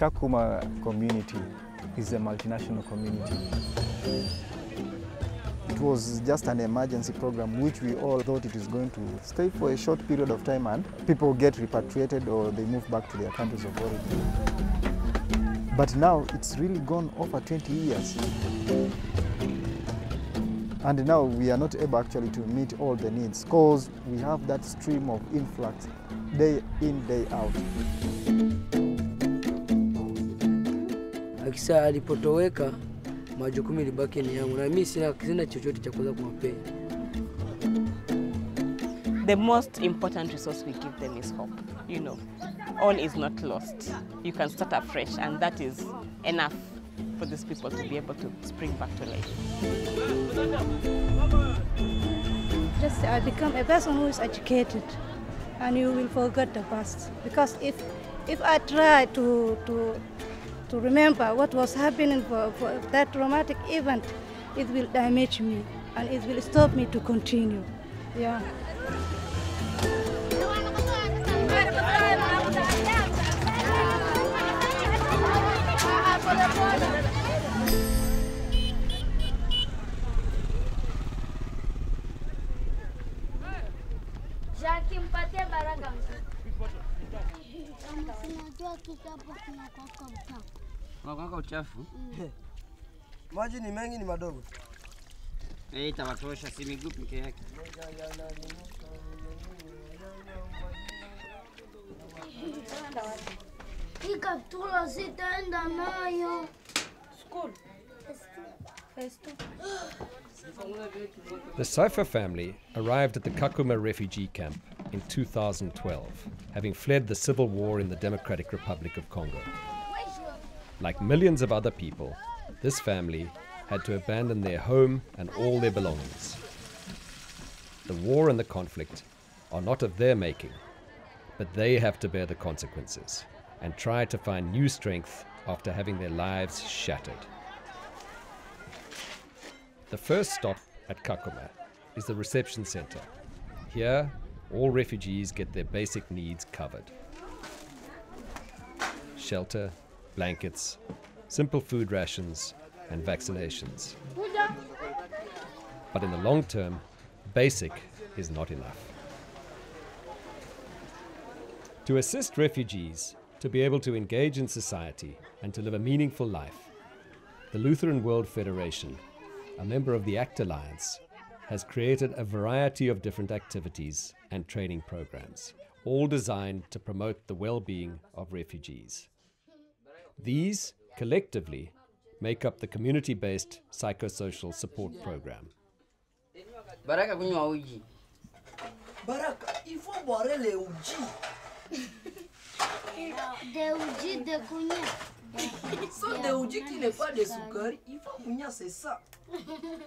Kakuma community is a multinational community. It was just an emergency program which we all thought it was going to stay for a short period of time and people get repatriated or they move back to their countries of origin. But now it's really gone over 20 years. And now we are not able actually to meet all the needs because we have that stream of influx day in, day out. Akisa alipotoweka majukumu libaki ni yangu na mimi sina chochote cha kuweza kuwapea. The most important resource we give them is hope. You know, all is not lost. You can start afresh and that is enough for these people to be able to spring back to life. Just become a person who is educated and you will forget the past. Because if I try to remember what was happening for that traumatic event, it will damage me and it will stop me to continue. Yeah. Unakaka uchafu? Maji ni mengi ni madogo. Itawatosha si miguu peke yake. Ikatula sitaenda nayo. School. The Saifa family arrived at the Kakuma refugee camp in 2012, having fled the civil war in the Democratic Republic of Congo. Like millions of other people, this family had to abandon their home and all their belongings. The war and the conflict are not of their making, but they have to bear the consequences and try to find new strength after having their lives shattered. The first stop at Kakuma is the reception center. Here, all refugees get their basic needs covered. Shelter, blankets, simple food rations, and vaccinations. But in the long term, basic is not enough. To assist refugees to be able to engage in society and to live a meaningful life, the Lutheran World Federation, a member of the ACT Alliance, has created a variety of different activities and training programs, all designed to promote the well-being of refugees. These, collectively, make up the community-based psychosocial support program. Baraka kunywa uji. Baraka, il faut boire le uji. De uji de kunya. Sans de uji qui n'est pas de sucre, il faut kunya c'est ça.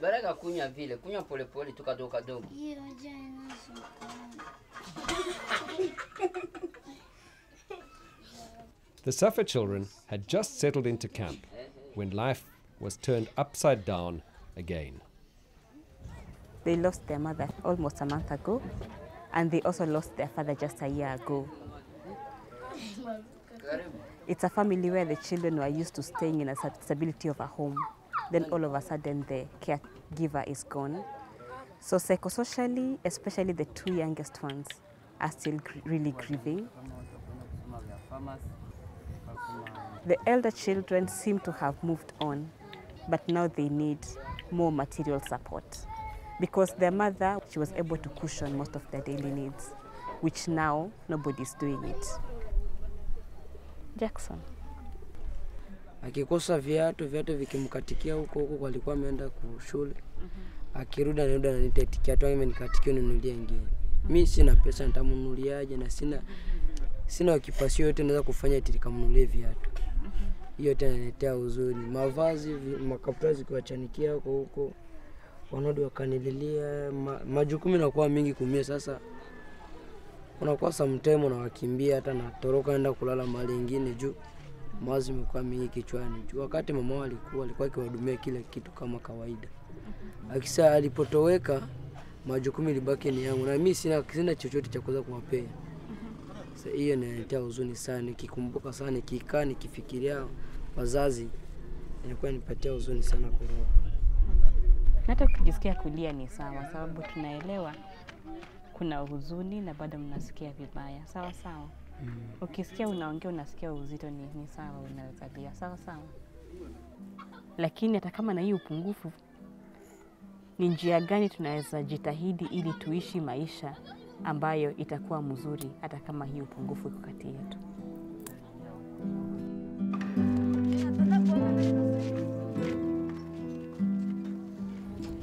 Baraka kunya vile, kunya pole pole tu kadogo kadogo. Hiyo uji ina sukari. The Safa children had just settled into camp when life was turned upside down again. They lost their mother almost a month ago, and they also lost their father just a year ago. It's a family where the children were used to staying in a stability of a home. Then all of a sudden the caregiver is gone. So psychosocially, especially the two youngest ones, are still really grieving. The elder children seem to have moved on, but now they need more material support because their mother, she was able to cushion most of their daily needs, which now nobody's doing it. Jackson. Akikosa viatu vikimkatikia huko alikuwa ameenda shule. Akirudi ananiita kiatu yangu imenikatikia ninunulie ingine. Mimi sina pesa nitamnunuliaje na sina kipasio yote naweza kufanya eti nikamnunulie viatu. Hiyo tena inaletea huzuni. Mavazi makaptura zikiwachanikia huko wanodi wakanililia majukumu yanakuwa mingi kumie sasa. Unakuwa sometimes unawakimbia hata na toroka naenda kulala mahali nyingine juu mawazo yamekuwa mingi kichwani. Wakati mama alikuwa akiwahudumia kila kitu kama kawaida. Akisa alipotoweka majukumu libaki ni yangu na mimi sina chochote cha kuweza kuwapea. Sasa hiyo inanitia huzuni sana, nikikumbuka sana, nikikaa nikifikiria wazazi, inakuwa nipatia huzuni sana kwa roho. Hata ukijisikia kulia ni sawa, sababu tunaelewa kuna huzuni na bado mnasikia vibaya. Sawa sawa. Ukisikia unaongea unasikia uzito ni sawa, unaweza lia. Sawa sawa. Lakini hata kama na hii upungufu, ni njia gani tunaweza jitahidi ili tuishi maisha ambayo itakuwa mzuri hata kama hii upungufu iko kati yetu.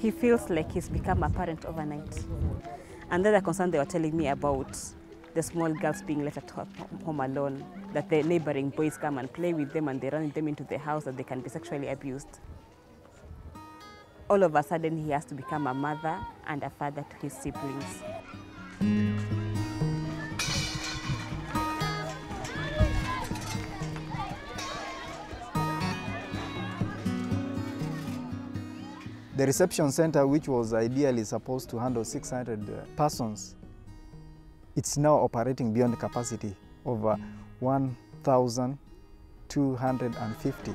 He feels like he's become a parent overnight. And then the concern they were telling me about the small girls being left at home alone, that the neighboring boys come and play with them and they run them into the house, that they can be sexually abused. All of a sudden he has to become a mother and a father to his siblings. The reception center, which was ideally supposed to handle 600 persons, it's now operating beyond capacity, over 1,250.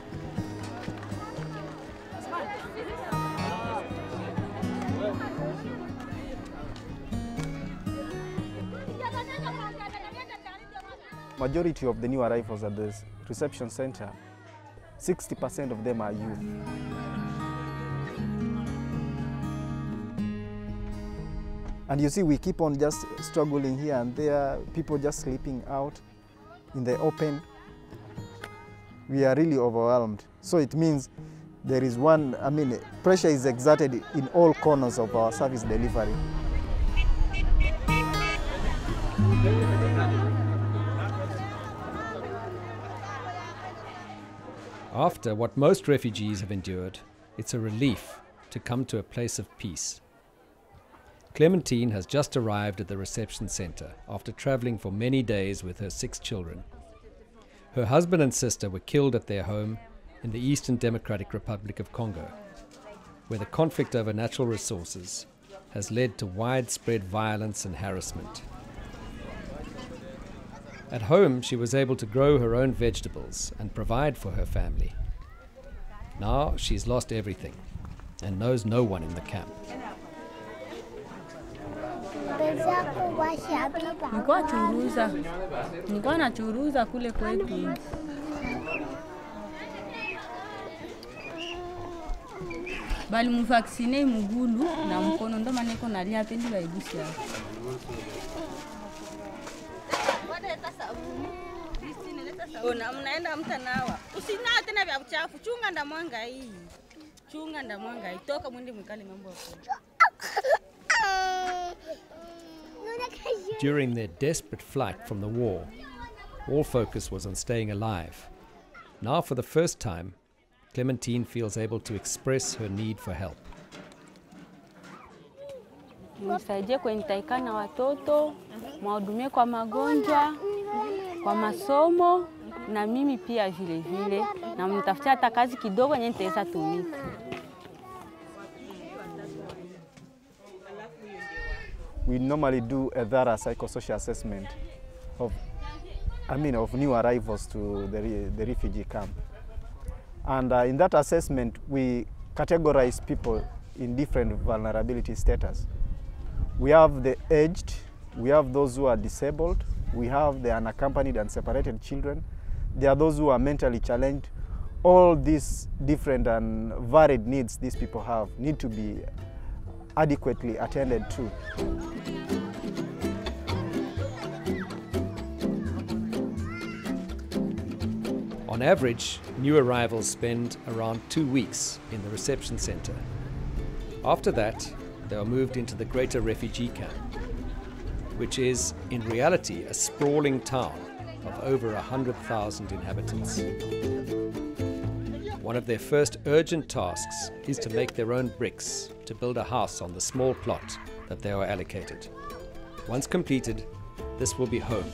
Majority of the new arrivals at the reception center, 60% of them are youth. And you see, we keep on just struggling here and there, people just sleeping out in the open. We are really overwhelmed. So it means there is pressure is exerted in all corners of our service delivery. After what most refugees have endured, it's a relief to come to a place of peace. Clementine has just arrived at the reception center after traveling for many days with her 6 children. Her husband and sister were killed at their home in the Eastern Democratic Republic of Congo, where the conflict over natural resources has led to widespread violence and harassment. At home, she was able to grow her own vegetables and provide for her family. Now she's lost everything and knows no one in the camp. Nilikuwa nachuruza kule kwetu. Bali mvaksine mugulu na mkono ndo maana niko nalia pendi baigusi hapo. Ona mnaenda mtanawa. Usinaa tena vya uchafu. Chunga ndamwanga hii. Chunga ndamwanga hii. Toka mwende mwikale mambo hapo. During their desperate flight from the war, all focus was on staying alive. Now, for the first time, Clementine feels able to express her need for help. Nisaidie kuenitaika na watoto, mwahudumie kwa magonjwa, kwa masomo, na mimi pia vile vile, na mnitafutia hata kazi kidogo nye nitaweza tumika. We normally do a thorough psychosocial assessment of new arrivals to the refugee camp. And in that assessment, we categorize people in different vulnerability status. We have the aged, we have those who are disabled, we have the unaccompanied and separated children, there are those who are mentally challenged. All these different and varied needs these people have need to be adequately attended to. On average, new arrivals spend around 2 weeks in the reception center. After that, they are moved into the greater refugee camp, which is, in reality, a sprawling town of over 100,000 inhabitants. One of their first urgent tasks is to make their own bricks to build a house on the small plot that they are allocated. Once completed, this will be home.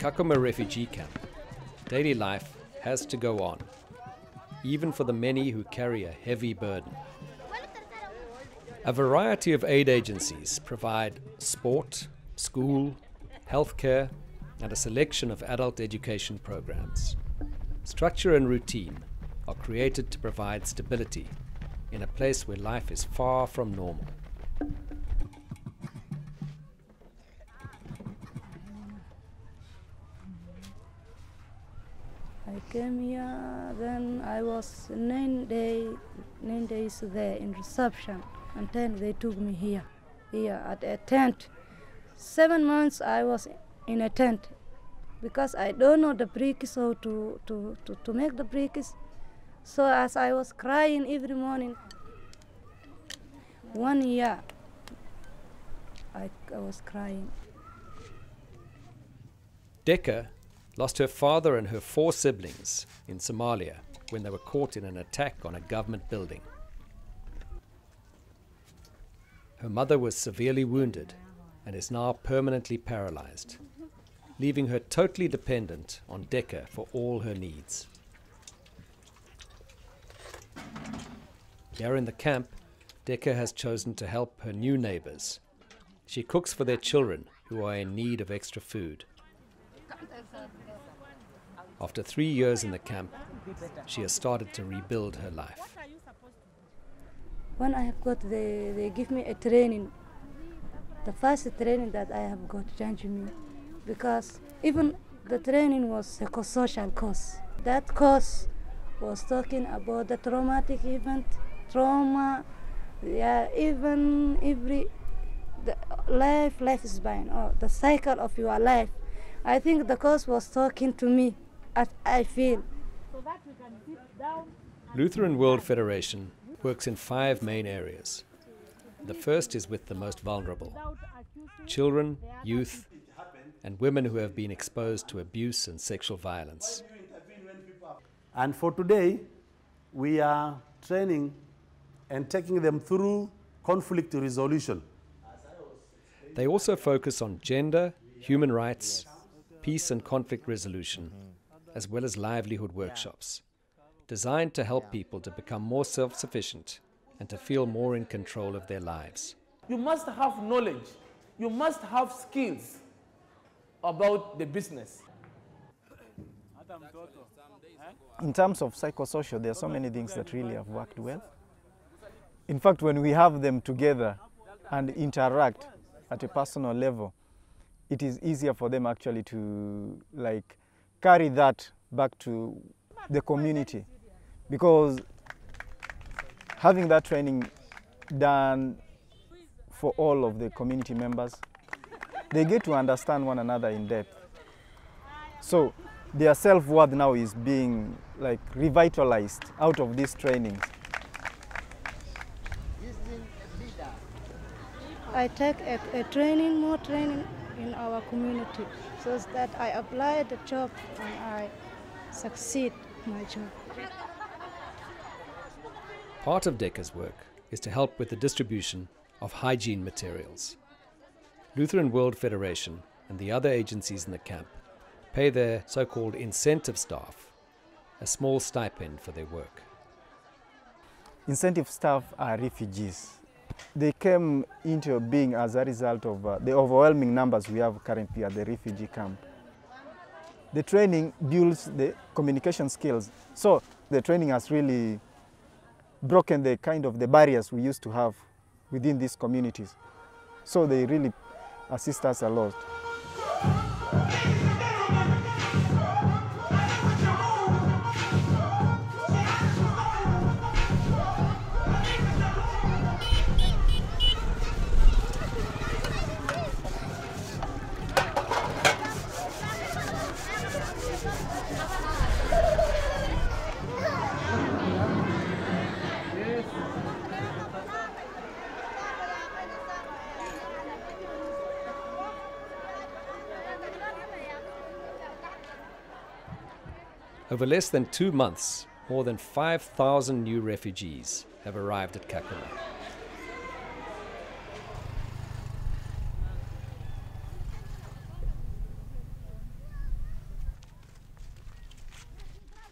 Kakuma refugee camp, daily life has to go on, even for the many who carry a heavy burden. A variety of aid agencies provide sport, school, healthcare, and a selection of adult education programs. Structure and routine are created to provide stability in a place where life is far from normal. I came here, then I was 9 days there in reception, and then they took me here at a tent. 7 months I was in a tent because I don't know the bricks, how to make the bricks. So as I was crying every morning, 1 year I was crying. Decca lost her father and her 4 siblings in Somalia when they were caught in an attack on a government building. Her mother was severely wounded and is now permanently paralyzed, leaving her totally dependent on Decca for all her needs. Here in the camp, Decca has chosen to help her new neighbors. She cooks for their children who are in need of extra food. After 3 years in the camp, she has started to rebuild her life. When I have got, they give me a training. The first training that I have got changed me, because even the training was a psychosocial course. That course was talking about the traumatic event, trauma, even life is fine, or the cycle of your life. I think the course was talking to me, as I feel. Lutheran World Federation works in 5 main areas. The first is with the most vulnerable: children, youth, and women who have been exposed to abuse and sexual violence. And for today, we are training and taking them through conflict resolution. They also focus on gender, human rights, peace and conflict resolution, as well as livelihood workshops, designed to help people to become more self-sufficient and to feel more in control of their lives. You must have knowledge, you must have skills about the business. In terms of psychosocial, there are so many things that really have worked well. In fact, when we have them together and interact at a personal level, it is easier for them actually to carry that back to the community, because having that training done for all of the community members, they get to understand one another in depth. So their self-worth now is being revitalized out of these trainings. I take more training in our community, so that I apply the job and I succeed my job. Part of Decca's work is to help with the distribution of hygiene materials. Lutheran World Federation and the other agencies in the camp pay their so-called incentive staff a small stipend for their work. Incentive staff are refugees. They came into being as a result of the overwhelming numbers we have currently at the refugee camp. The training builds the communication skills. So the training has really broken the barriers we used to have within these communities. So they really assist us a lot. Over less than 2 months, more than 5,000 new refugees have arrived at Kakuma.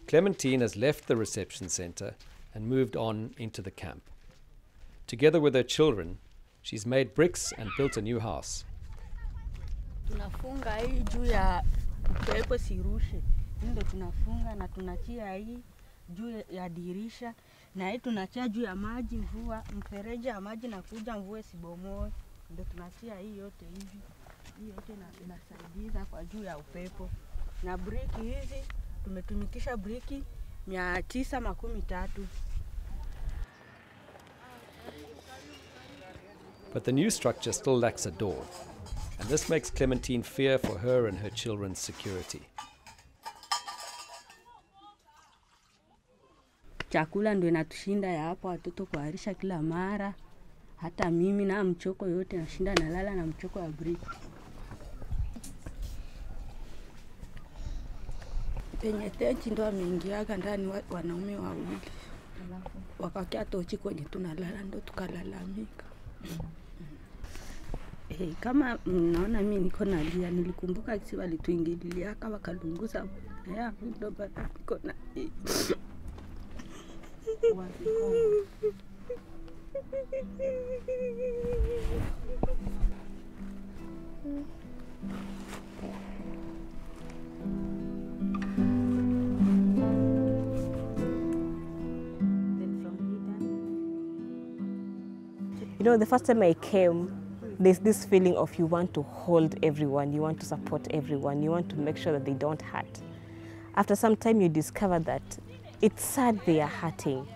Clementine has left the reception center and moved on into the camp. Together with her children, she's made bricks and built a new house. Tunafunga hii juu ya upepo sirushe. Ndio tunafunga na tunachia hii juu ya dirisha na hii tunachia juu ya maji mvua, mfereji ya maji na kuja mvua sibomoe. Ndio tunachia hii yote hivi. Hii yote inasaidia kwa juu ya upepo. Na briki hizi tumetumikisha briki 913. But the new structure still lacks a door, and this makes Clementine fear for her and her children's security. Chakula ndio inatushinda ya hapa, watoto kuharisha kila mara. Hata mimi na mchoko yote nashinda nalala na mchoko ya briki. Penye tenchi ndo ameingiaga ndani wanaume wawili. Wakakia tochi kwenye tunalala ndo tukalalamika. Kama mnaona mimi niko nalia, nilikumbuka kisi walituingililia aka wakalunguza ya ndo bado niko na You know, the first time I came, there's this feeling of you want to hold everyone, you want to support everyone, you want to make sure that they don't hurt. After some time, you discover that it's sad they are hurting,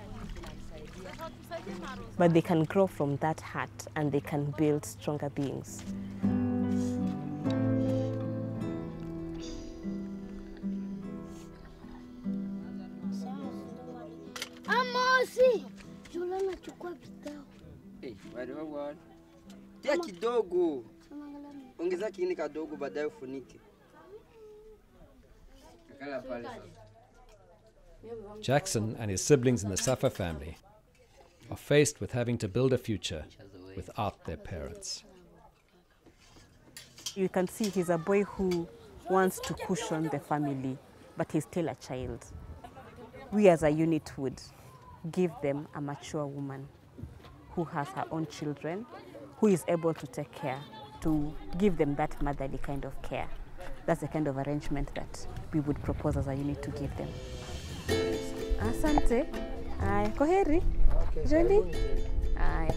but they can grow from that hurt and they can build stronger beings. Amosi, Julana chukua kitao. Wale tia kidogo. Ongeza kiini kadogo baadaye ufunike. Kakala pale sasa. Jackson and his siblings in the Safa family are faced with having to build a future without their parents. You can see he's a boy who wants to cushion the family, but he's still a child. We as a unit would give them a mature woman who has her own children, who is able to take care, to give them that motherly kind of care. That's the kind of arrangement that we would propose as a unit to give them. Asante. Ay, koheri. Jolie. Ay.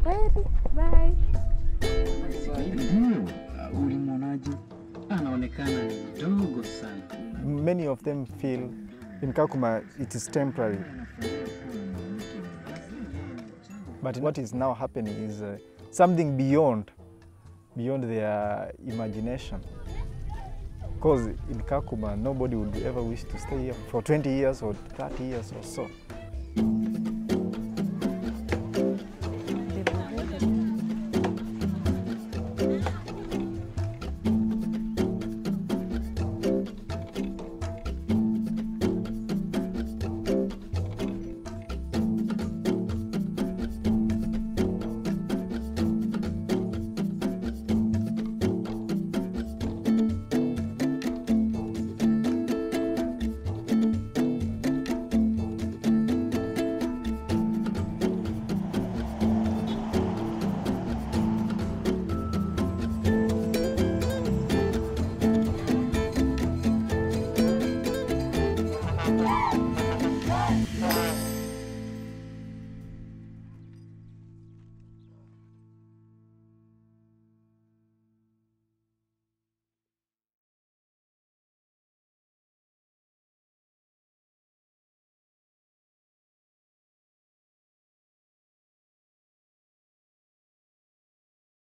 Koheri. Bye. Many of them feel in Kakuma it is temporary. But what is now happening is something beyond their imagination. Because in Kakuma, nobody would ever wish to stay here for 20 years or 30 years or so.